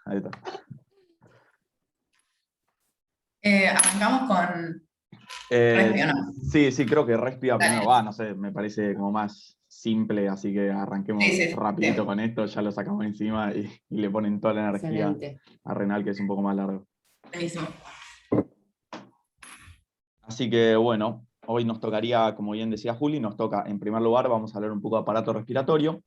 Ahí está. Arrancamos con Respi, ¿o no? Sí, creo que respira primero. Dale. No sé, me parece como más simple, así que Sí, arranquemos sí, rapidito sí. con esto, ya lo sacamos encima y le ponen toda la energía Excelente. a Renal, que es un poco más largo. Buenísimo. Así que bueno, hoy nos tocaría, como bien decía Juli, nos toca, en primer lugar, vamos a hablar un poco de aparato respiratorio,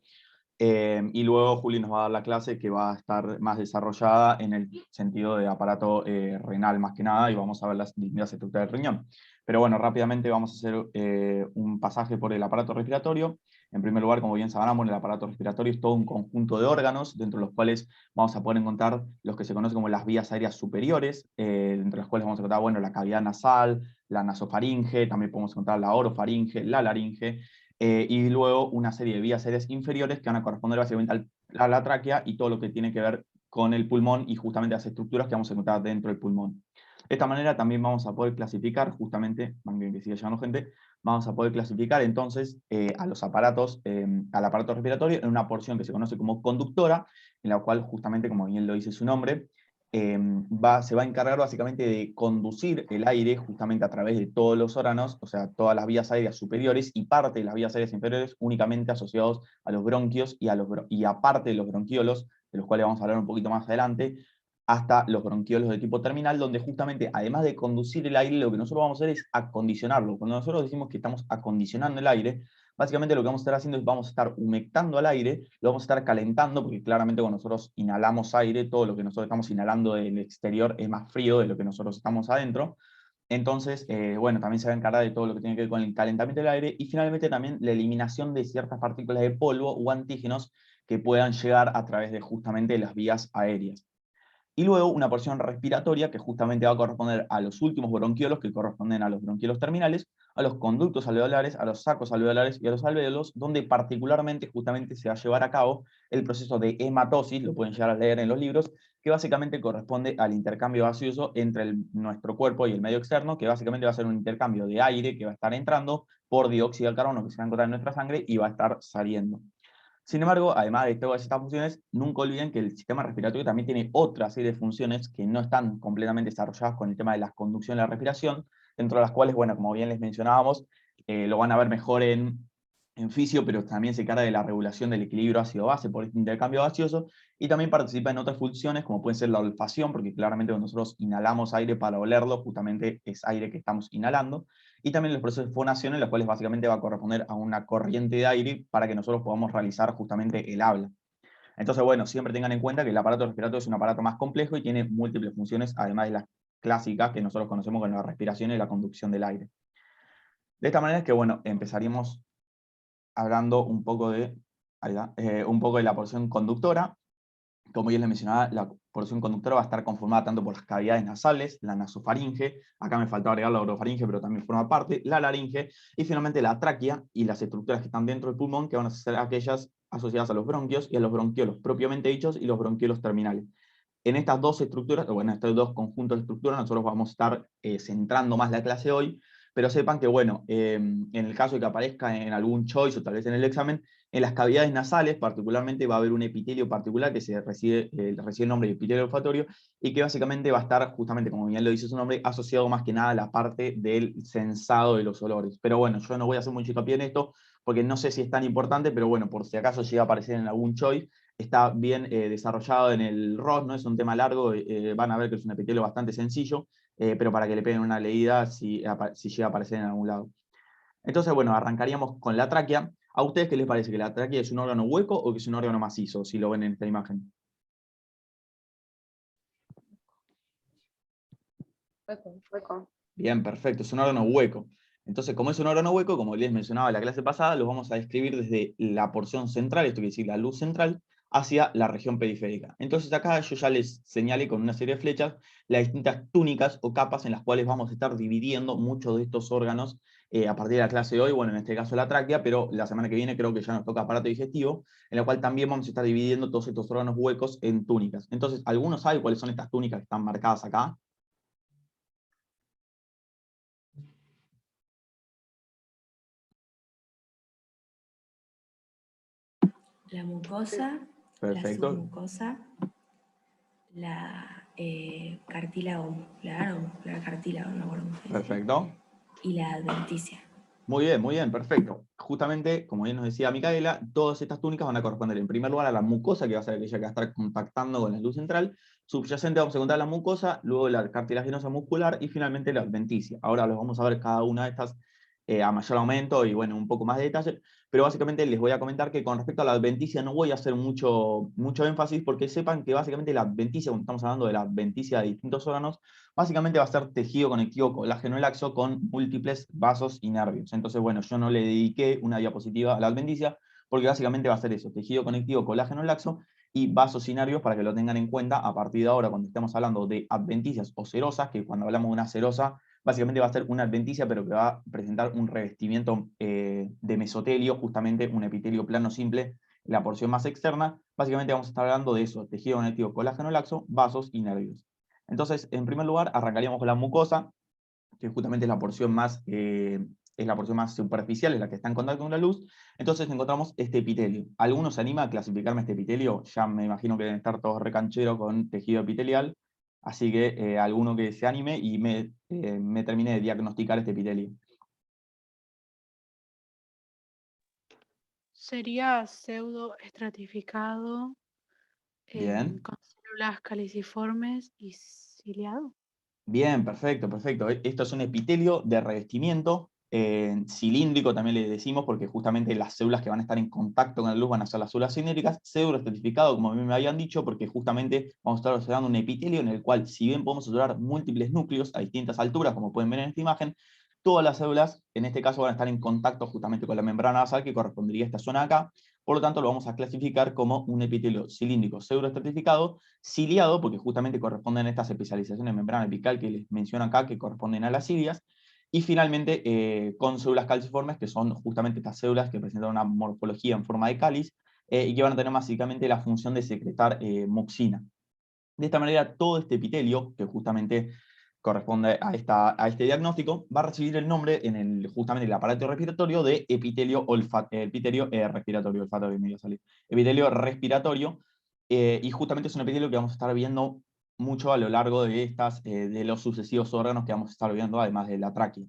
y luego Juli nos va a dar la clase que va a estar más desarrollada en el sentido de aparato renal más que nada, y vamos a ver las distintas estructuras del riñón. Pero bueno, rápidamente vamos a hacer un pasaje por el aparato respiratorio. En primer lugar, como bien sabrán, el aparato respiratorio es todo un conjunto de órganos, dentro de los cuales vamos a poder encontrar los que se conocen como las vías aéreas superiores, dentro de los cuales vamos a encontrar la cavidad nasal, la nasofaringe, también podemos encontrar la orofaringe, la laringe, y luego una serie de vías aéreas inferiores que van a corresponder básicamente a la tráquea y todo lo que tiene que ver con el pulmón y justamente las estructuras que vamos a encontrar dentro del pulmón. De esta manera también vamos a poder clasificar, justamente, van bien que siga llegando gente, vamos a poder clasificar entonces a los aparatos, al aparato respiratorio en una porción que se conoce como conductora, en la cual justamente, como bien lo dice su nombre, se va a encargar básicamente de conducir el aire justamente a través de todos los órganos, o sea, todas las vías aéreas superiores y parte de las vías aéreas inferiores únicamente asociados a los bronquios y aparte de los bronquiolos, de los cuales vamos a hablar un poquito más adelante, hasta los bronquiolos de tipo terminal, donde justamente, además de conducir el aire, lo que nosotros vamos a hacer es acondicionarlo. Cuando nosotros decimos que estamos acondicionando el aire, básicamente lo que vamos a estar haciendo es vamos a estar humectando al aire, lo vamos a estar calentando, porque claramente cuando nosotros inhalamos aire, todo lo que nosotros estamos inhalando del exterior es más frío de lo que nosotros estamos adentro. Entonces, bueno, también se va a encargar de todo lo que tiene que ver con el calentamiento del aire y finalmente también la eliminación de ciertas partículas de polvo o antígenos que puedan llegar a través de justamente las vías aéreas. Y luego una porción respiratoria que justamente va a corresponder a los últimos bronquiolos, que corresponden a los bronquiolos terminales, a los conductos alveolares, a los sacos alveolares y a los alvéolos, donde particularmente justamente se va a llevar a cabo el proceso de hematosis, lo pueden llegar a leer en los libros, que básicamente corresponde al intercambio gaseoso entre nuestro cuerpo y el medio externo, que básicamente va a ser un intercambio de aire que va a estar entrando por dióxido de carbono que se va a encontrar en nuestra sangre y va a estar saliendo. Sin embargo, además de todas estas funciones, nunca olviden que el sistema respiratorio también tiene otra serie de funciones que no están completamente desarrolladas con el tema de la conducción y la respiración, dentro de las cuales, bueno, como bien les mencionábamos, lo van a ver mejor en fisio, pero también se encarga de la regulación del equilibrio ácido-base por este intercambio gaseoso, y también participa en otras funciones, como puede ser la olfacción, porque claramente cuando nosotros inhalamos aire para olerlo, justamente es aire que estamos inhalando, y también los procesos de fonación, en los cuales básicamente va a corresponder a una corriente de aire para que nosotros podamos realizar justamente el habla. Entonces, bueno, siempre tengan en cuenta que el aparato respiratorio es un aparato más complejo y tiene múltiples funciones, además de las clásicas que nosotros conocemos con la respiración y la conducción del aire. De esta manera es que, bueno, empezaríamos hablando un poco un poco de la porción conductora. Como ya les mencionaba, la porción conductora va a estar conformada tanto por las cavidades nasales, la nasofaringe, acá me faltó agregar la orofaringe, pero también forma parte, la laringe, y finalmente la tráquea y las estructuras que están dentro del pulmón, que van a ser aquellas asociadas a los bronquios y a los bronquiolos propiamente dichos y los bronquiolos terminales. En estas dos estructuras, o en estos dos conjuntos de estructuras, nosotros vamos a estar centrando más la clase hoy, pero sepan que, bueno, en el caso de que aparezca en algún choice o tal vez en el examen, en las cavidades nasales particularmente va a haber un epitelio particular que recibe el nombre de epitelio olfatorio y que básicamente va a estar, justamente como bien lo dice su nombre, asociado más que nada a la parte del sensado de los olores. Pero bueno, yo no voy a hacer mucho hincapié en esto porque no sé si es tan importante, pero bueno, por si acaso llega a aparecer en algún choice, está bien desarrollado en el ROS, no es un tema largo, van a ver que es un epitelio bastante sencillo, pero para que le peguen una leída si llega a aparecer en algún lado. Entonces, bueno, arrancaríamos con la tráquea. ¿A ustedes qué les parece? ¿Que la tráquea es un órgano hueco o que es un órgano macizo, si lo ven en esta imagen? Hueco, hueco. Bien, perfecto, es un órgano hueco. Entonces, como es un órgano hueco, como les mencionaba en la clase pasada, los vamos a describir desde la porción central, esto quiere decir la luz central, hacia la región periférica. Entonces acá yo ya les señalé con una serie de flechas las distintas túnicas o capas en las cuales vamos a estar dividiendo muchos de estos órganos a partir de la clase de hoy, bueno, en este caso la tráquea, pero la semana que viene creo que ya nos toca aparato digestivo, en la cual también vamos a estar dividiendo todos estos órganos huecos en túnicas. Entonces, ¿alguno sabe cuáles son estas túnicas que están marcadas acá? La mucosa. Perfecto. La submucosa, la cartílago muscular o muscular cartílago, no me acuerdo cómo se dice. Perfecto. Y la adventicia. Muy bien, perfecto. Justamente, como bien nos decía Micaela, todas estas túnicas van a corresponder en primer lugar a la mucosa, que va a ser aquella que va a estar contactando con la luz central. Subyacente vamos a encontrar la mucosa, luego la cartilaginosa muscular y finalmente la adventicia. Ahora los vamos a ver cada una de estas a mayor aumento y bueno, un poco más de detalle, pero básicamente les voy a comentar que con respecto a la adventicia no voy a hacer mucho énfasis porque sepan que básicamente la adventicia, cuando estamos hablando de la adventicia de distintos órganos, básicamente va a ser tejido conectivo colágeno laxo con múltiples vasos y nervios. Entonces, bueno, yo no le dediqué una diapositiva a la adventicia porque básicamente va a ser eso, tejido conectivo colágeno laxo y vasos y nervios para que lo tengan en cuenta a partir de ahora cuando estemos hablando de adventicias o cerosas, que cuando hablamos de una cerosa, básicamente va a ser una adventicia, pero que va a presentar un revestimiento de mesotelio, justamente un epitelio plano simple, la porción más externa. Básicamente vamos a estar hablando de eso, tejido conectivo colágeno laxo, vasos y nervios. Entonces, en primer lugar, arrancaríamos con la mucosa, que justamente es la porción más superficial, es la que está en contacto con la luz. Entonces encontramos este epitelio. ¿Alguno se anima a clasificarme este epitelio? Ya me imagino que deben estar todos recancheros con tejido epitelial, así que alguno que se anime y me termine de diagnosticar este epitelio. Sería pseudo estratificado Bien. con células caliciformes y ciliado. Bien, perfecto. Esto es un epitelio de revestimiento cilíndrico, también le decimos, porque justamente las células que van a estar en contacto con la luz van a ser las células cilíndricas, pseudoestratificado, como a mí me habían dicho, porque justamente vamos a estar observando un epitelio en el cual, si bien podemos observar múltiples núcleos a distintas alturas, como pueden ver en esta imagen, todas las células, en este caso, van a estar en contacto justamente con la membrana basal, que correspondería a esta zona acá. Por lo tanto, lo vamos a clasificar como un epitelio cilíndrico pseudoestratificado, ciliado, porque justamente corresponden a estas especializaciones de membrana apical que les menciono acá, que corresponden a las cilias, y finalmente con células calciformes, que son justamente estas células que presentan una morfología en forma de cáliz, y que van a tener básicamente la función de secretar muxina. De esta manera, todo este epitelio, que justamente corresponde a este diagnóstico, va a recibir el nombre justamente en el aparato respiratorio de epitelio respiratorio, olfatorio me iba a salir, epitelio respiratorio, y justamente es un epitelio que vamos a estar viendo mucho a lo largo de los sucesivos órganos que vamos a estar viendo, además de la tráquea.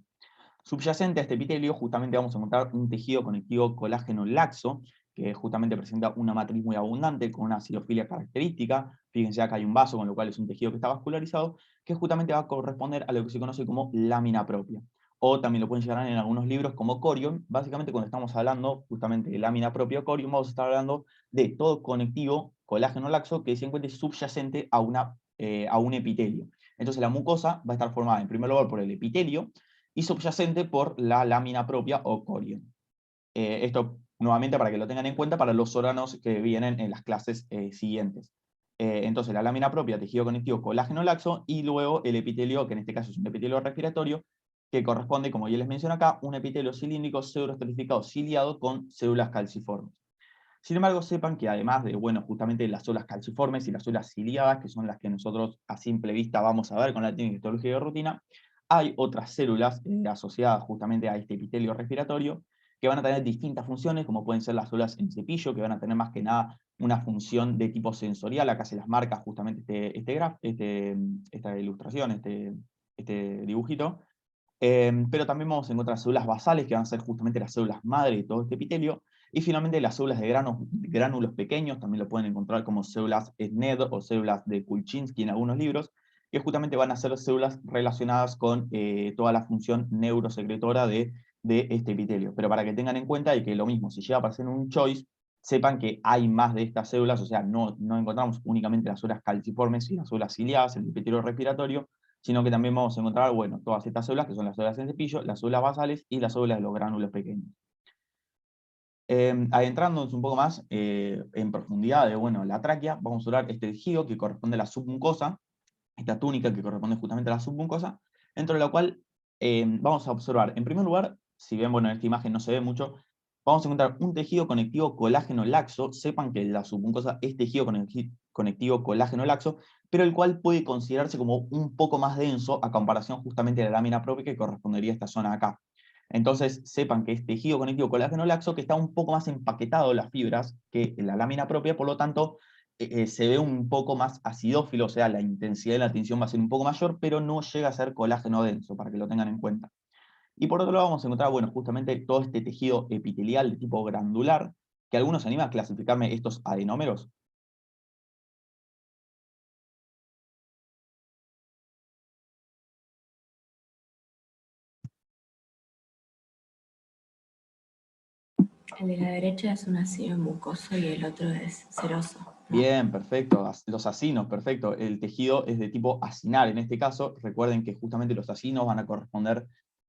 Subyacente a este epitelio, justamente vamos a encontrar un tejido conectivo colágeno laxo, que justamente presenta una matriz muy abundante, con una acidofilia característica. Fíjense acá hay un vaso, con lo cual es un tejido que está vascularizado, que justamente va a corresponder a lo que se conoce como lámina propia. O también lo pueden llegar en algunos libros como corium. Básicamente cuando estamos hablando justamente de lámina propia o corium, vamos a estar hablando de todo conectivo colágeno laxo que se encuentre subyacente a un epitelio. Entonces la mucosa va a estar formada en primer lugar por el epitelio, y subyacente por la lámina propia o corium. Esto nuevamente para que lo tengan en cuenta para los órganos que vienen en las clases siguientes. Entonces la lámina propia, tejido conectivo colágeno laxo, y luego el epitelio, que en este caso es un epitelio respiratorio, que corresponde, como ya les menciono acá, un epitelio cilíndrico pseudoestratificado ciliado con células calciformes. Sin embargo, sepan que además de, bueno, justamente las células calciformes y las células ciliadas, que son las que nosotros a simple vista vamos a ver con la técnica histológica de rutina, hay otras células asociadas justamente a este epitelio respiratorio que van a tener distintas funciones, como pueden ser las células en cepillo, que van a tener más que nada una función de tipo sensorial. Acá se las marca justamente esta ilustración, este dibujito. Pero también vamos a encontrar células basales, que van a ser justamente las células madre de todo este epitelio, y finalmente las células de gránulos pequeños, también lo pueden encontrar como células SNED o células de Kulchinsky en algunos libros, que justamente van a ser células relacionadas con toda la función neurosecretora de este epitelio. Pero para que tengan en cuenta y que lo mismo, si llega a aparecer un choice, sepan que hay más de estas células, o sea, no encontramos únicamente las células calciformes y las células ciliadas, el epitelio respiratorio, sino que también vamos a encontrar, bueno, todas estas células, que son las células en cepillo, las células basales y las células de los gránulos pequeños. Adentrándonos un poco más en profundidad de, bueno, la tráquea, vamos a hablar este tejido que corresponde a la submucosa, esta túnica que corresponde justamente a la submucosa, dentro de la cual vamos a observar, en primer lugar, si bien, bueno, en esta imagen no se ve mucho, vamos a encontrar un tejido conectivo colágeno laxo. Sepan que la submucosa es tejido conectivo colágeno laxo, pero el cual puede considerarse como un poco más denso a comparación justamente de la lámina propia que correspondería a esta zona acá. Entonces sepan que es tejido conectivo colágeno laxo, que está un poco más empaquetado las fibras que la lámina propia, por lo tanto se ve un poco más acidófilo, o sea, la intensidad de la tinción va a ser un poco mayor, pero no llega a ser colágeno denso, para que lo tengan en cuenta. Y por otro lado vamos a encontrar, bueno, justamente todo este tejido epitelial de tipo granular, que algunos se animan a clasificarme estos adenómeros. El de la derecha es un ácido mucoso y el otro es seroso, ¿no? Bien, perfecto. Los acinos, perfecto. El tejido es de tipo acinar en este caso. Recuerden que justamente los acinos van a corresponder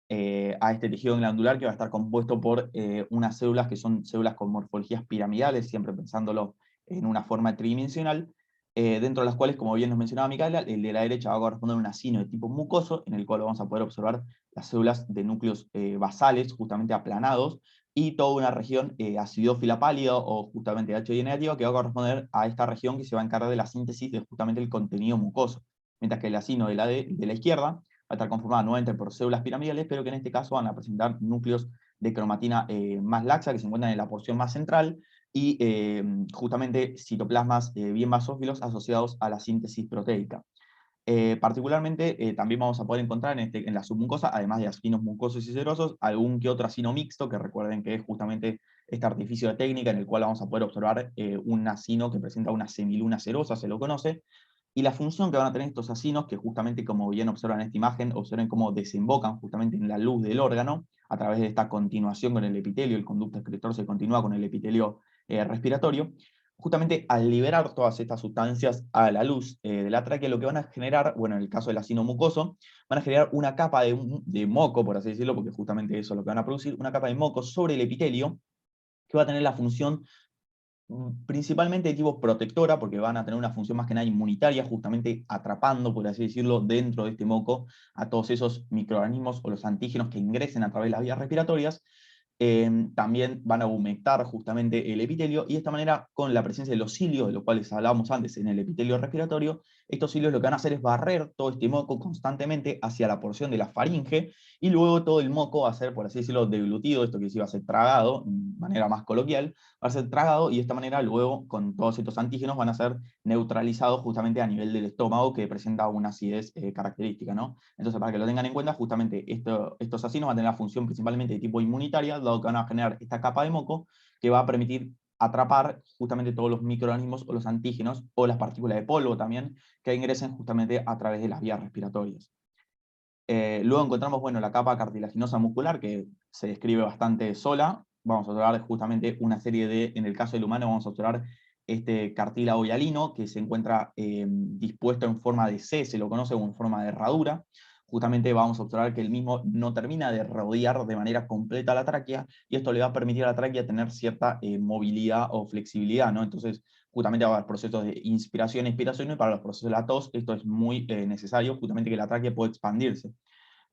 a este tejido glandular, que va a estar compuesto por unas células que son células con morfologías piramidales, siempre pensándolo en una forma tridimensional, dentro de las cuales, como bien nos mencionaba Micaela, el de la derecha va a corresponder a un acino de tipo mucoso, en el cual vamos a poder observar las células de núcleos basales, justamente aplanados, y toda una región acidófila pálida o justamente H negativa, que va a corresponder a esta región que se va a encargar de la síntesis de justamente el contenido mucoso, mientras que el acino de la izquierda va a estar conformado nuevamente por células piramidales, pero que en este caso van a presentar núcleos de cromatina más laxa, que se encuentran en la porción más central, y justamente citoplasmas bien basófilos asociados a la síntesis proteica. Particularmente, también vamos a poder encontrar en la submucosa, además de acinos mucosos y serosos, algún que otro acino mixto, que recuerden que es justamente este artificio de técnica en el cual vamos a poder observar un acino que presenta una semiluna serosa, se lo conoce, y la función que van a tener estos acinos, que justamente como bien observan en esta imagen, observen cómo desembocan justamente en la luz del órgano, a través de esta continuación con el epitelio, el conducto excretor se continúa con el epitelio respiratorio. Justamente al liberar todas estas sustancias a la luz de la tráquea, lo que van a generar, bueno, en el caso del acino mucoso, van a generar una capa de moco, por así decirlo, porque justamente eso es lo que van a producir, una capa de moco sobre el epitelio, que va a tener la función principalmente de tipo protectora, porque van a tener una función más que nada inmunitaria, justamente atrapando, por así decirlo, dentro de este moco a todos esos microorganismos o los antígenos que ingresen a través de las vías respiratorias. También van a humectar justamente el epitelio, y de esta manera, con la presencia de los cilios, de los cuales hablábamos antes en el epitelio respiratorio, estos cilios lo que van a hacer es barrer todo este moco constantemente hacia la porción de la faringe, y luego todo el moco va a ser, por así decirlo, deglutido, esto que decir, va a ser tragado, de manera más coloquial, va a ser tragado, y de esta manera luego, con todos estos antígenos, van a ser neutralizados justamente a nivel del estómago, que presenta una acidez característica, ¿no? Entonces, para que lo tengan en cuenta, justamente estos acinos van a tener la función principalmente de tipo inmunitaria, dado que van a generar esta capa de moco que va a permitir atrapar justamente todos los microorganismos o los antígenos o las partículas de polvo también que ingresen justamente a través de las vías respiratorias. Luego encontramos, bueno, la capa cartilaginosa muscular, que se describe bastante sola. Vamos a observar justamente una serie de, en el caso del humano, vamos a observar este cartílago hialino, que se encuentra dispuesto en forma de C, se lo conoce como en forma de herradura. Justamente vamos a observar que el mismo no termina de rodear de manera completa la tráquea, y esto le va a permitir a la tráquea tener cierta movilidad o flexibilidad, ¿no? Entonces, justamente va a haber procesos de inspiración e expiración, y para los procesos de la tos esto es muy necesario, justamente que la tráquea pueda expandirse.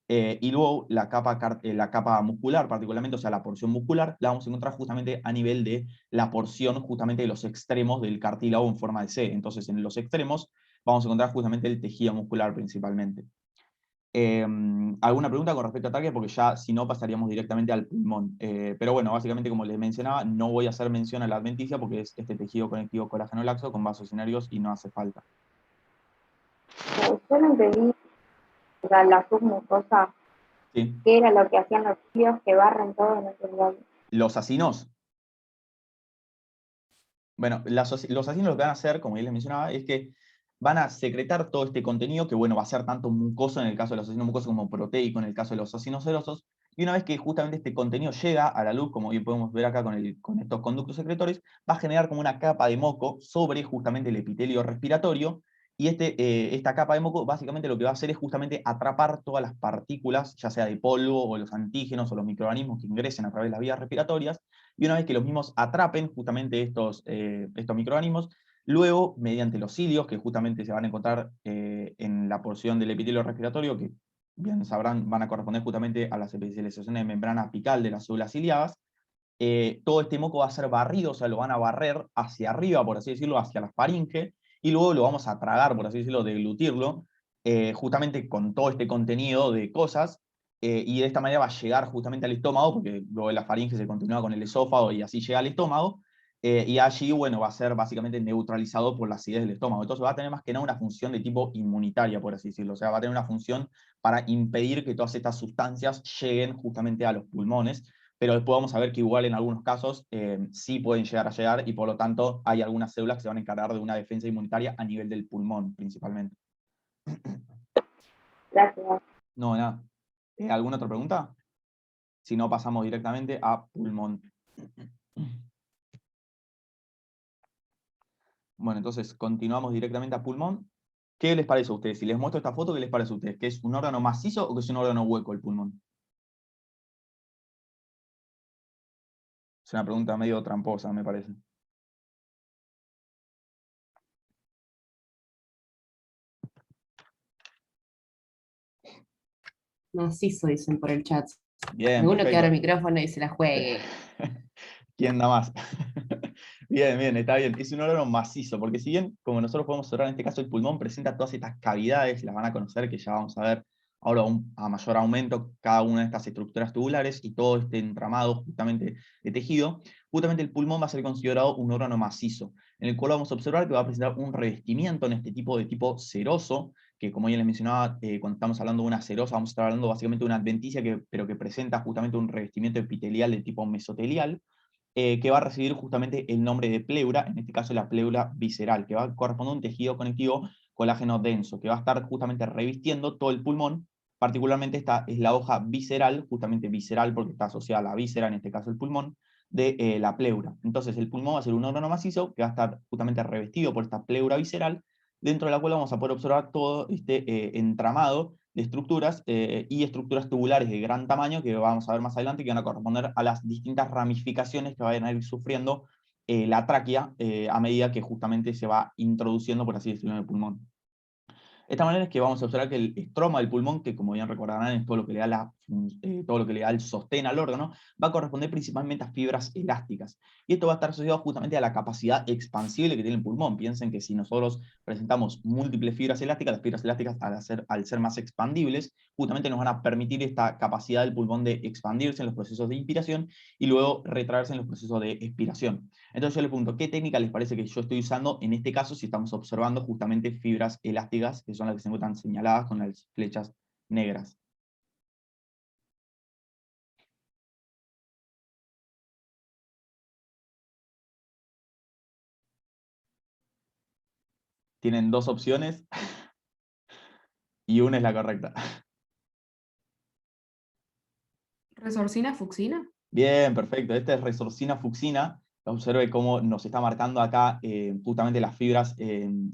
Y luego la capa muscular particularmente, o sea, la porción muscular, la vamos a encontrar justamente a nivel de la porción justamente de los extremos del cartílago en forma de C. Entonces, en los extremos vamos a encontrar justamente el tejido muscular principalmente. ¿Alguna pregunta con respecto a tráquea? Porque ya, si no, pasaríamos directamente al pulmón. Pero bueno, básicamente, como les mencionaba, no voy a hacer mención a la adventicia, porque es este tejido conectivo colágeno laxo con vasos cinarios y no hace falta. Yo no entendí la submucosa, ¿Sí? qué era lo que hacían los cilios que barren todo, no entendía. Los acinos. Bueno, los acinos lo que van a hacer, como ya les mencionaba, es que van a secretar todo este contenido, que bueno, va a ser tanto mucoso en el caso de los acinos mucosos como proteico en el caso de los acinos serosos, y una vez que justamente este contenido llega a la luz, como bien podemos ver acá con estos conductos secretores, va a generar como una capa de moco sobre justamente el epitelio respiratorio, y esta capa de moco básicamente lo que va a hacer es justamente atrapar todas las partículas, ya sea de polvo o los antígenos o los microorganismos que ingresen a través de las vías respiratorias, y una vez que los mismos atrapen justamente estos microorganismos, luego, mediante los cilios, que justamente se van a encontrar en la porción del epitelio respiratorio, que bien sabrán, van a corresponder justamente a las especializaciones de membrana apical de las células ciliadas, todo este moco va a ser barrido, o sea, lo van a barrer hacia arriba, por así decirlo, hacia la faringe, y luego lo vamos a tragar, por así decirlo, deglutirlo, justamente con todo este contenido de cosas, y de esta manera va a llegar justamente al estómago, porque luego de la faringe se continúa con el esófago y así llega al estómago, y allí, bueno, va a ser básicamente neutralizado por la acidez del estómago. Entonces va a tener más que nada una función de tipo inmunitaria, por así decirlo. O sea, va a tener una función para impedir que todas estas sustancias lleguen justamente a los pulmones, pero después vamos a ver que igual en algunos casos sí pueden llegar a llegar, y por lo tanto hay algunas células que se van a encargar de una defensa inmunitaria a nivel del pulmón, principalmente. Gracias. No, nada. ¿Alguna otra pregunta? Si no, pasamos directamente a pulmón. Bueno, entonces continuamos directamente a pulmón. ¿Qué les parece a ustedes? Si les muestro esta foto, ¿qué les parece a ustedes? ¿Que es un órgano macizo o que es un órgano hueco el pulmón? Es una pregunta medio tramposa, me parece. Macizo, dicen por el chat. Bien, Alguno que abra el perfecto. micrófono y se la juegue. ¿Quién da más? Bien, bien, está bien. Es un órgano macizo, porque si bien, como nosotros podemos observar en este caso, el pulmón presenta todas estas cavidades, las van a conocer, que ya vamos a ver ahora a mayor aumento, cada una de estas estructuras tubulares y todo este entramado justamente de tejido, justamente el pulmón va a ser considerado un órgano macizo, en el cual vamos a observar que va a presentar un revestimiento en este tipo de tipo seroso, que como ya les mencionaba, cuando estamos hablando de una serosa, vamos a estar hablando básicamente de una adventicia, pero que presenta justamente un revestimiento epitelial de tipo mesotelial, que va a recibir justamente el nombre de pleura, en este caso la pleura visceral, que va a corresponder a un tejido conectivo colágeno denso, que va a estar justamente revistiendo todo el pulmón. Particularmente esta es la hoja visceral, justamente visceral porque está asociada a la víscera, en este caso el pulmón, de la pleura. Entonces el pulmón va a ser un órgano macizo que va a estar justamente revestido por esta pleura visceral, dentro de la cual vamos a poder observar todo este entramado de estructuras y estructuras tubulares de gran tamaño que vamos a ver más adelante, que van a corresponder a las distintas ramificaciones que van a ir sufriendo la tráquea a medida que justamente se va introduciendo, por así decirlo, en el pulmón. De esta manera es que vamos a observar que el estroma del pulmón, que como bien recordarán es todo lo que le da, todo lo que le da el sostén al órgano, va a corresponder principalmente a fibras elásticas. Y esto va a estar asociado justamente a la capacidad expansible que tiene el pulmón. Piensen que si nosotros presentamos múltiples fibras elásticas, las fibras elásticas al ser más expandibles, justamente nos van a permitir esta capacidad del pulmón de expandirse en los procesos de inspiración y luego retraerse en los procesos de expiración. Entonces yo les pregunto, ¿qué técnica les parece que yo estoy usando en este caso si estamos observando justamente fibras elásticas, que son las que se encuentran señaladas con las flechas negras? Tienen dos opciones y una es la correcta. ¿Resorcina, fucsina? Bien, perfecto. Esta es resorcina fucsina. Observe cómo nos está marcando acá justamente las fibras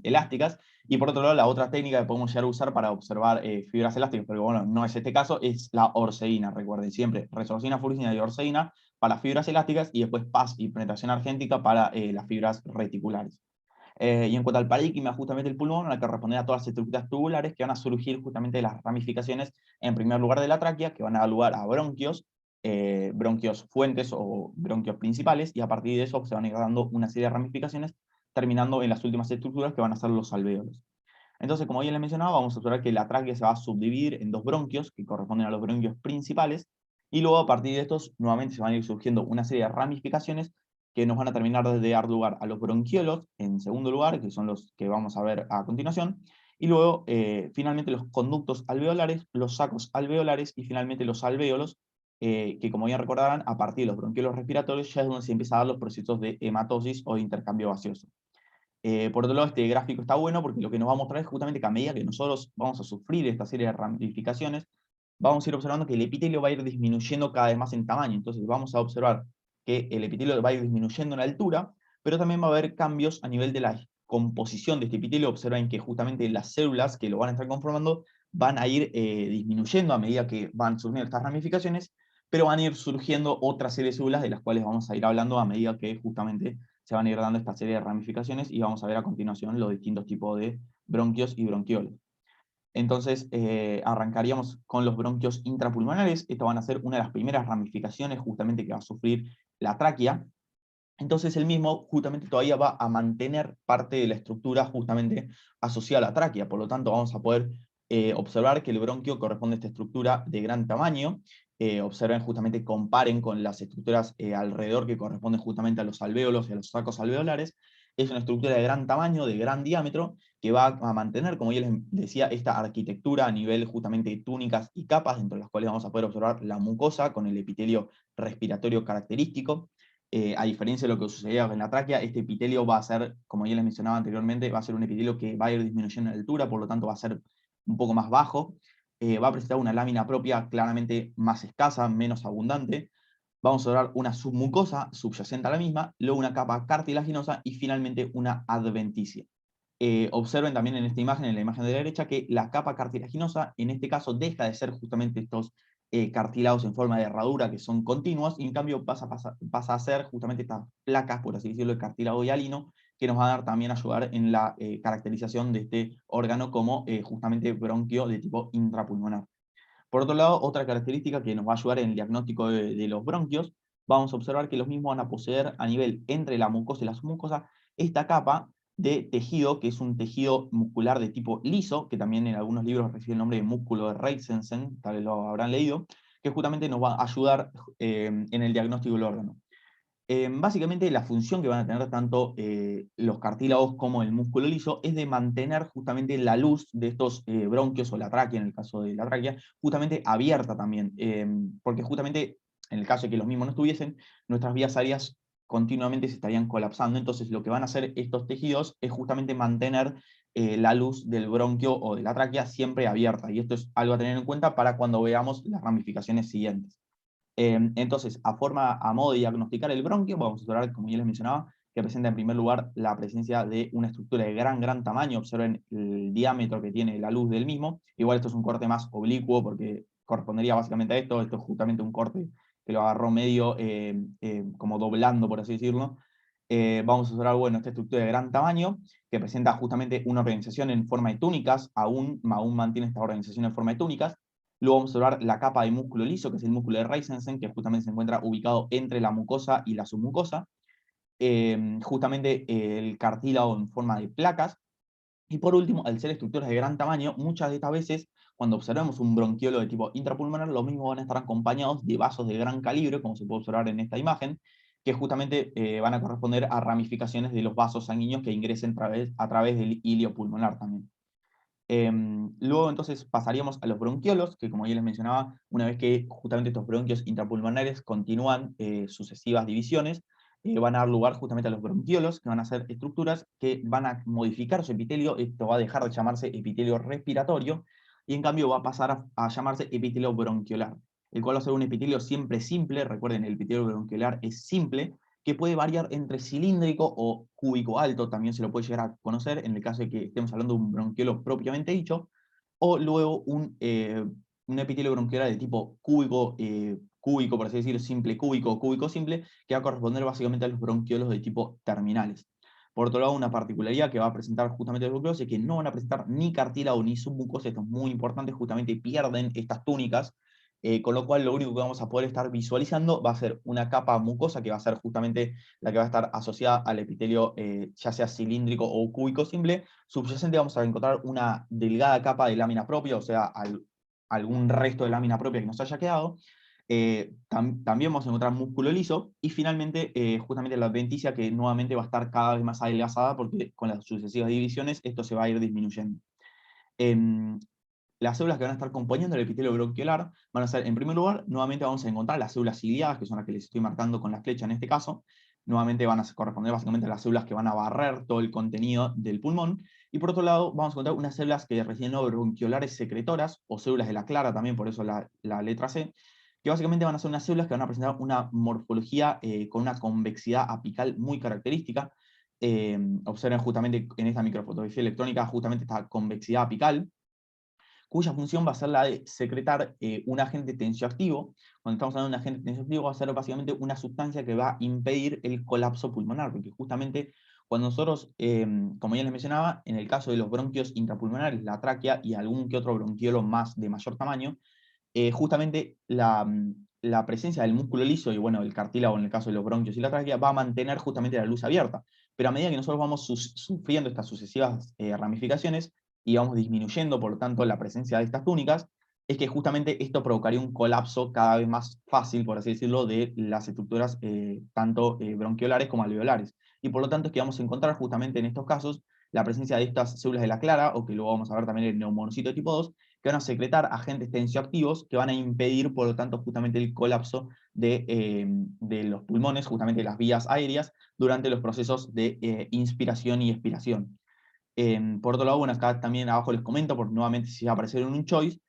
elásticas. Y por otro lado, la otra técnica que podemos llegar a usar para observar fibras elásticas, pero bueno, no es este caso, es la orceína. Recuerden siempre, resorcina fucsina y orceína para fibras elásticas, y después PAS y penetración argéntica para las fibras reticulares. Y en cuanto al parénquima, justamente el pulmón, al que responde a todas las estructuras tubulares que van a surgir justamente de las ramificaciones, en primer lugar de la tráquea, que van a dar lugar a bronquios, bronquios fuentes o bronquios principales, y a partir de eso se van a ir dando una serie de ramificaciones, terminando en las últimas estructuras que van a ser los alvéolos. Entonces, como ya les mencionaba, vamos a observar que la tráquea se va a subdividir en dos bronquios, que corresponden a los bronquios principales, y luego a partir de estos, nuevamente se van a ir surgiendo una serie de ramificaciones que nos van a terminar de dar lugar a los bronquiolos, en segundo lugar, que son los que vamos a ver a continuación, y luego, finalmente, los conductos alveolares, los sacos alveolares, y finalmente los alvéolos, que como bien recordarán, a partir de los bronquiolos respiratorios ya es donde se empieza a dar los procesos de hematosis o de intercambio gaseoso. Por otro lado, este gráfico está bueno porque lo que nos va a mostrar es justamente que a medida que nosotros vamos a sufrir esta serie de ramificaciones, vamos a ir observando que el epitelio va a ir disminuyendo cada vez más en tamaño. Entonces vamos a observar que el epitelio va a ir disminuyendo en altura, pero también va a haber cambios a nivel de la composición de este epitelio. Observen que justamente las células que lo van a estar conformando van a ir disminuyendo a medida que van surgiendo estas ramificaciones, pero van a ir surgiendo otra serie de células de las cuales vamos a ir hablando a medida que justamente se van a ir dando esta serie de ramificaciones, y vamos a ver a continuación los distintos tipos de bronquios y bronquiolos. Entonces, arrancaríamos con los bronquios intrapulmonares. Estas van a ser una de las primeras ramificaciones justamente que va a sufrir la tráquea. Entonces el mismo justamente todavía va a mantener parte de la estructura justamente asociada a la tráquea, por lo tanto vamos a poder observar que el bronquio corresponde a esta estructura de gran tamaño. Observen justamente, comparen con las estructuras alrededor que corresponden justamente a los alvéolos y a los sacos alveolares. Es una estructura de gran tamaño, de gran diámetro, que va a mantener, como ya les decía, esta arquitectura a nivel justamente de túnicas y capas, dentro de las cuales vamos a poder observar la mucosa con el epitelio respiratorio característico. A diferencia de lo que sucedía en la tráquea, este epitelio va a ser, como ya les mencionaba anteriormente, va a ser un epitelio que va a ir disminuyendo en altura, por lo tanto va a ser un poco más bajo. Va a presentar una lámina propia claramente más escasa, menos abundante. Vamos a observar una submucosa subyacente a la misma, luego una capa cartilaginosa y finalmente una adventicia. Observen también en esta imagen, en la imagen de la derecha, que la capa cartilaginosa en este caso deja de ser justamente estos cartílagos en forma de herradura que son continuos, y en cambio pasa a ser justamente estas placas, por así decirlo, de cartílago hialino, que nos va a dar también ayudar en la caracterización de este órgano como justamente bronquio de tipo intrapulmonar. Por otro lado, otra característica que nos va a ayudar en el diagnóstico de los bronquios, vamos a observar que los mismos van a poseer a nivel entre la mucosa y la submucosa esta capa de tejido, que es un tejido muscular de tipo liso, que también en algunos libros recibe el nombre de músculo de Reisensen, tal vez lo habrán leído, que justamente nos va a ayudar en el diagnóstico del órgano. Básicamente la función que van a tener tanto los cartílagos como el músculo liso es de mantener justamente la luz de estos bronquios o la tráquea, en el caso de la tráquea, justamente abierta también, porque justamente en el caso de que los mismos no estuviesen, nuestras vías aéreas continuamente se estarían colapsando. Entonces lo que van a hacer estos tejidos es justamente mantener la luz del bronquio o de la tráquea siempre abierta, y esto es algo a tener en cuenta para cuando veamos las ramificaciones siguientes. Entonces, a modo de diagnosticar el bronquio, vamos a observar, como ya les mencionaba, que presenta en primer lugar la presencia de una estructura de gran tamaño. Observen el diámetro que tiene la luz del mismo. Igual esto es un corte más oblicuo porque correspondería básicamente a esto. Esto es justamente un corte que lo agarró medio como doblando, por así decirlo. Vamos a observar, bueno, esta estructura de gran tamaño que presenta justamente una organización en forma de túnicas, aún mantiene esta organización en forma de túnicas. Luego vamos a observar la capa de músculo liso, que es el músculo de Reisensen, que justamente se encuentra ubicado entre la mucosa y la submucosa. Justamente el cartílago en forma de placas. Y por último, al ser estructuras de gran tamaño, muchas de estas veces, cuando observamos un bronquiolo de tipo intrapulmonar, los mismos van a estar acompañados de vasos de gran calibre, como se puede observar en esta imagen, que justamente van a corresponder a ramificaciones de los vasos sanguíneos que ingresen a través del hilio pulmonar también. Luego entonces pasaríamos a los bronquiolos, que como ya les mencionaba, una vez que justamente estos bronquios intrapulmonares continúan sucesivas divisiones, van a dar lugar justamente a los bronquiolos, que van a ser estructuras que van a modificar su epitelio. Esto va a dejar de llamarse epitelio respiratorio, y en cambio va a pasar a llamarse epitelio bronquiolar, el cual va a ser un epitelio siempre simple. Recuerden, el epitelio bronquiolar es simple, que puede variar entre cilíndrico o cúbico alto, también se lo puede llegar a conocer en el caso de que estemos hablando de un bronquiolo propiamente dicho, o luego un epitelio bronquiolar de tipo cúbico, por así decirlo, simple cúbico o cúbico simple, que va a corresponder básicamente a los bronquiolos de tipo terminales. Por otro lado, una particularidad que va a presentar justamente los bronquiolos es que no van a presentar ni cartílago ni submucosa. Esto es muy importante, justamente pierden estas túnicas, con lo cual lo único que vamos a poder estar visualizando va a ser una capa mucosa, que va a ser justamente la que va a estar asociada al epitelio, ya sea cilíndrico o cúbico simple. Subyacente vamos a encontrar una delgada capa de lámina propia, o sea, algún resto de lámina propia que nos haya quedado. También vamos a encontrar músculo liso, y finalmente justamente la adventicia, que nuevamente va a estar cada vez más adelgazada porque con las sucesivas divisiones esto se va a ir disminuyendo. Las células que van a estar componiendo el epitelio bronquiolar van a ser, en primer lugar, nuevamente vamos a encontrar las células ciliadas, que son las que les estoy marcando con la flecha en este caso. Nuevamente van a corresponder básicamente a las células que van a barrer todo el contenido del pulmón. Y por otro lado, vamos a encontrar unas células que reciben bronquiolares secretoras, o células de la clara también, por eso la letra C, que básicamente van a ser unas células que van a presentar una morfología con una convexidad apical muy característica. Observen justamente en esta microfotografía electrónica justamente esta convexidad apical, cuya función va a ser la de secretar un agente tensioactivo. Cuando estamos hablando de un agente tensioactivo, va a ser básicamente una sustancia que va a impedir el colapso pulmonar, porque justamente cuando nosotros, como ya les mencionaba, en el caso de los bronquios intrapulmonares, la tráquea y algún que otro bronquiolo más de mayor tamaño, justamente la presencia del músculo liso y bueno, el cartílago en el caso de los bronquios y la tráquea va a mantener justamente la luz abierta. Pero a medida que nosotros vamos sufriendo estas sucesivas ramificaciones, y vamos disminuyendo, por lo tanto, la presencia de estas túnicas, es que justamente esto provocaría un colapso cada vez más fácil, por así decirlo, de las estructuras tanto bronquiolares como alveolares. Y por lo tanto es que vamos a encontrar justamente en estos casos la presencia de estas células de la clara, o que luego vamos a ver también el neumonocito tipo 2, que van a secretar agentes tensioactivos que van a impedir, por lo tanto, justamente el colapso de los pulmones, justamente las vías aéreas, durante los procesos de inspiración y expiración. Por otro lado, bueno, acá también abajo les comento, porque nuevamente si va a aparecer en un choice,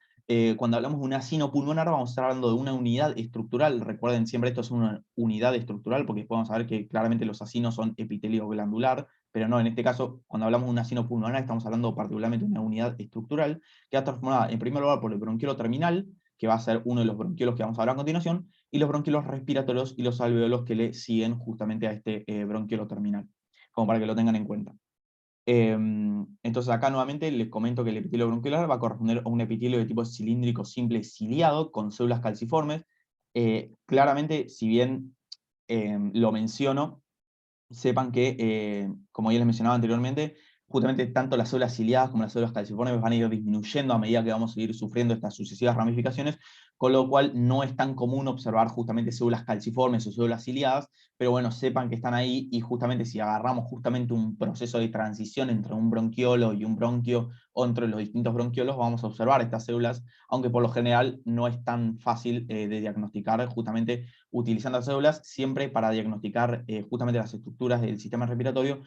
cuando hablamos de un acino pulmonar vamos a estar hablando de una unidad estructural. Recuerden siempre esto es una unidad estructural, porque podemos saber que claramente los acinos son epitelio glandular, pero no, en este caso, cuando hablamos de un acino pulmonar, estamos hablando particularmente de una unidad estructural, que va transformada en primer lugar por el bronquiolo terminal, que va a ser uno de los bronquiolos que vamos a hablar a continuación, y los bronquiolos respiratorios y los alveolos que le siguen justamente a este bronquiolo terminal, como para que lo tengan en cuenta. Entonces acá nuevamente les comento que el epitelio bronquiolar va a corresponder a un epitelio de tipo cilíndrico simple ciliado con células calciformes. Claramente, si bien lo menciono, sepan que, como ya les mencionaba anteriormente, justamente tanto las células ciliadas como las células calciformes van a ir disminuyendo a medida que vamos a ir sufriendo estas sucesivas ramificaciones, con lo cual no es tan común observar justamente células calciformes o células ciliadas, pero bueno, sepan que están ahí, y justamente si agarramos justamente un proceso de transición entre un bronquiolo y un bronquio, o entre los distintos bronquiolos, vamos a observar estas células, aunque por lo general no es tan fácil de diagnosticar, justamente utilizando las células, siempre para diagnosticar justamente las estructuras del sistema respiratorio,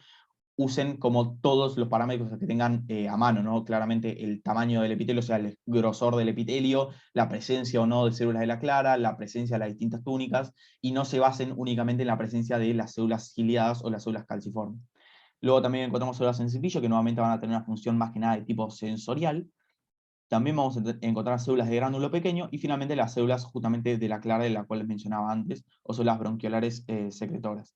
usen como todos los parámetros que tengan a mano, ¿no? Claramente el tamaño del epitelio, o sea, el grosor del epitelio, la presencia o no de células de la clara, la presencia de las distintas túnicas, y no se basen únicamente en la presencia de las células ciliadas o las células calciformes. Luego también encontramos células en cepillo, que nuevamente van a tener una función más que nada de tipo sensorial. También vamos a encontrar células de gránulo pequeño, y finalmente las células justamente de la clara, de la cual les mencionaba antes, o células bronquiolares secretoras.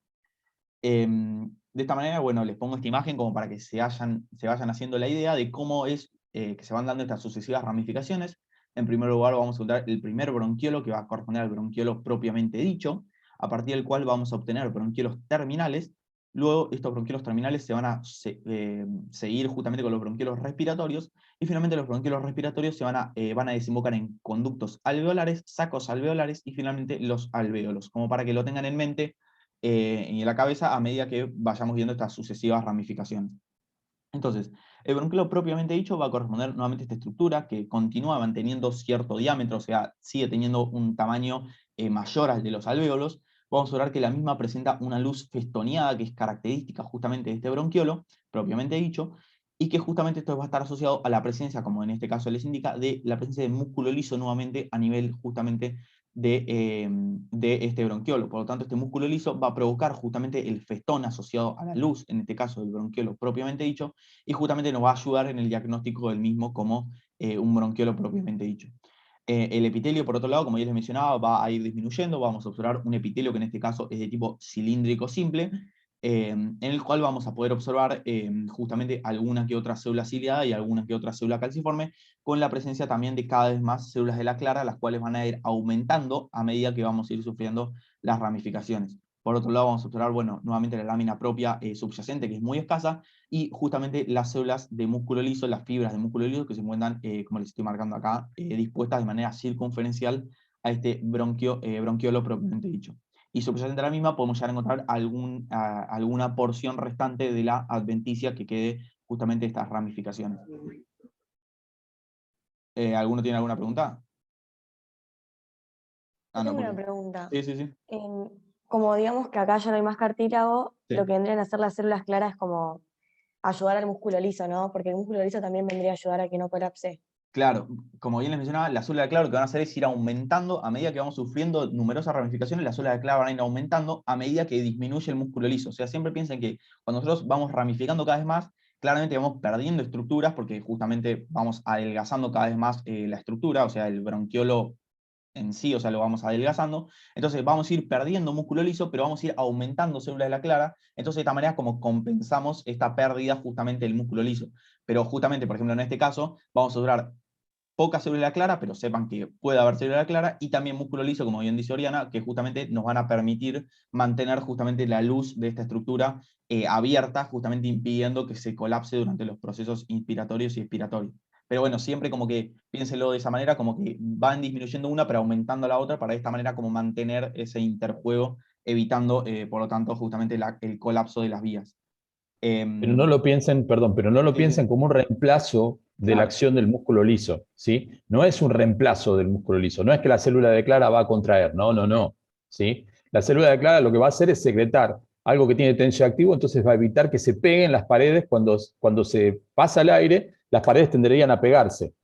De esta manera, bueno, les pongo esta imagen como para que se vayan haciendo la idea de cómo es que se van dando estas sucesivas ramificaciones. En primer lugar vamos a encontrar el primer bronquiolo, que va a corresponder al bronquiolo propiamente dicho, a partir del cual vamos a obtener bronquiolos terminales. Luego estos bronquiolos terminales se van a seguir justamente con los bronquiolos respiratorios, y finalmente los bronquiolos respiratorios van a desembocar en conductos alveolares, sacos alveolares, y finalmente los alvéolos, como para que lo tengan en mente en la cabeza a medida que vayamos viendo estas sucesivas ramificaciones. Entonces, el bronquiolo propiamente dicho va a corresponder nuevamente a esta estructura, que continúa manteniendo cierto diámetro, o sea, sigue teniendo un tamaño mayor al de los alvéolos. Vamos a ver que la misma presenta una luz festoneada, que es característica justamente de este bronquiolo, propiamente dicho, y que justamente esto va a estar asociado a la presencia, como en este caso les indica, de la presencia de músculo liso nuevamente a nivel justamente de este bronquiolo. Por lo tanto, este músculo liso va a provocar justamente el festón asociado a la luz, en este caso del bronquiolo propiamente dicho, y justamente nos va a ayudar en el diagnóstico del mismo como un bronquiolo propiamente dicho. El epitelio, por otro lado, como ya les mencionaba, va a ir disminuyendo. Vamos a observar un epitelio que en este caso es de tipo cilíndrico simple, en el cual vamos a poder observar justamente alguna que otra célula ciliada y alguna que otra célula calciforme, con la presencia también de cada vez más células de la clara, las cuales van a ir aumentando a medida que vamos a ir sufriendo las ramificaciones. Por otro lado, vamos a observar, bueno, nuevamente la lámina propia subyacente, que es muy escasa, y justamente las células de músculo liso, las fibras de músculo liso, que se encuentran, como les estoy marcando acá, dispuestas de manera circunferencial a este bronquiolo propiamente dicho. Y subyacente a la misma podemos llegar a encontrar alguna porción restante de la adventicia que quede justamente estas ramificaciones. ¿Alguno tiene alguna pregunta? Yo tengo una porque- pregunta. Sí, sí, sí. Como digamos que acá ya no hay más cartílago, Sí. lo que vendrían a hacer las células claras es como ayudar al músculo liso, ¿no? Porque el músculo liso también vendría a ayudar a que no colapse. Claro, como bien les mencionaba, las células de Claro lo que van a hacer es ir aumentando a medida que vamos sufriendo numerosas ramificaciones. Las células de Claro van a ir aumentando a medida que disminuye el músculo liso. O sea, siempre piensen que cuando nosotros vamos ramificando cada vez más, claramente vamos perdiendo estructuras, porque justamente vamos adelgazando cada vez más la estructura, o sea, el bronquiolo en sí, o sea, lo vamos adelgazando. Entonces vamos a ir perdiendo músculo liso, pero vamos a ir aumentando células de la clara. Entonces de esta manera como compensamos esta pérdida justamente del músculo liso. Pero justamente, por ejemplo, en este caso, vamos a durar poca célula clara, pero sepan que puede haber célula clara, y también músculo liso, como bien dice Oriana, que justamente nos van a permitir mantener justamente la luz de esta estructura abierta, justamente impidiendo que se colapse durante los procesos inspiratorios y expiratorios. Pero bueno, siempre como que piénselo de esa manera, como que van disminuyendo una, pero aumentando la otra, para de esta manera como mantener ese interjuego, evitando, por lo tanto, justamente el colapso de las vías. Pero no lo piensen, perdón, pero no lo piensen como un reemplazo de la acción del músculo liso, ¿sí? No es un reemplazo del músculo liso, no es que la célula de Clara va a contraer, no, ¿sí? La célula de Clara lo que va a hacer es secretar algo que tiene tensioactivo, entonces va a evitar que se peguen las paredes cuando se pasa el aire, las paredes tenderían a pegarse,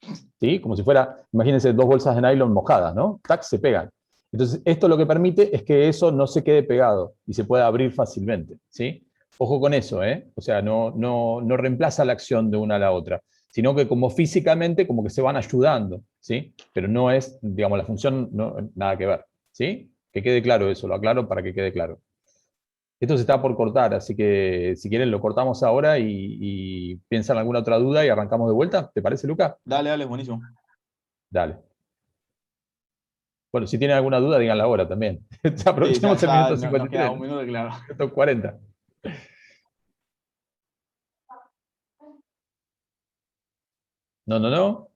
¿sí? Como si fuera, imagínense, 2 bolsas de nylon mojadas, ¿no? Tac, se pegan. Entonces, esto lo que permite es que eso no se quede pegado y se pueda abrir fácilmente, ¿sí? Ojo con eso, ¿eh? O sea, no reemplaza la acción de una a la otra, sino que como físicamente como que se van ayudando, ¿sí? Pero no es, digamos, la función nada que ver, ¿sí? Que quede claro eso, lo aclaro para que quede claro. Esto se está por cortar, así que si quieren lo cortamos ahora y piensan alguna otra duda y arrancamos de vuelta. ¿Te parece, Luca? Dale, buenísimo. Dale. Bueno, si tienen alguna duda, díganla ahora también. Aprovechemos el minuto 53. Nos queda un minuto, claro. Minuto 40. No.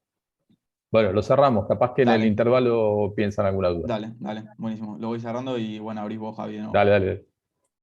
Bueno, lo cerramos. Capaz que en el intervalo piensan alguna duda. Dale, buenísimo. Lo voy cerrando y bueno, abrís vos, Javi, ¿no? Dale.